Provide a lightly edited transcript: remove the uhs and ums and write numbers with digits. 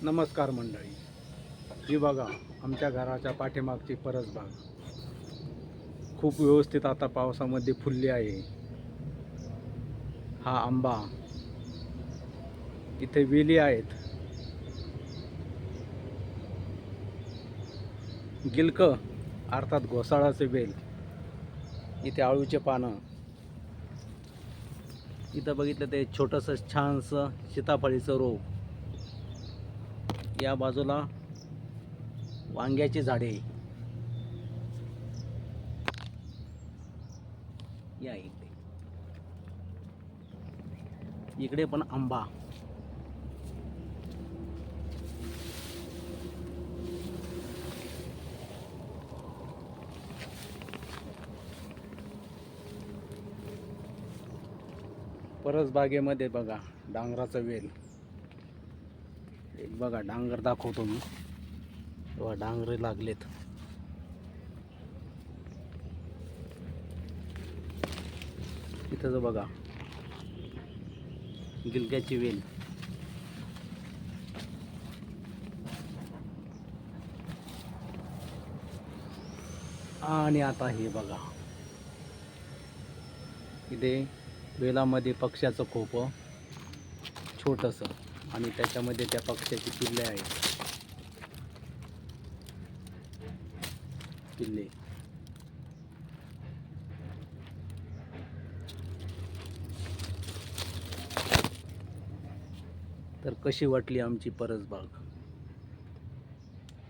नमस्कार मंडळी. ही बघा आमच्या घराच्या पाठीमागची परसबाग खूप व्यवस्थित आता पावसामध्ये फुलली आहे. हा आंबा, इथे वेली आहेत, गिलक अर्थात घोसाळाचे वेल, इथे आळूचे पानं, इथं बघितलं ते छोटंसं छानसं सीताफळीचं रोप, या बाजूला वांग्याची झाडे, या इकडे पण आंबा. परसबागेमध्ये बघा डांगराचा वेल. एक बघा डांगर दाखवतो मी, तेव्हा डांगरे लागलेत. इथं बघा गिलक्याची वेल. आणि आता हे बघा इथे वेलामध्ये पक्ष्याचं खोपं छोटंसं, आणि त्याच्यामध्ये त्या पक्ष्याची पिल्ले आहेत. पिल्ले तर कशी वाटली आमची परसबाग?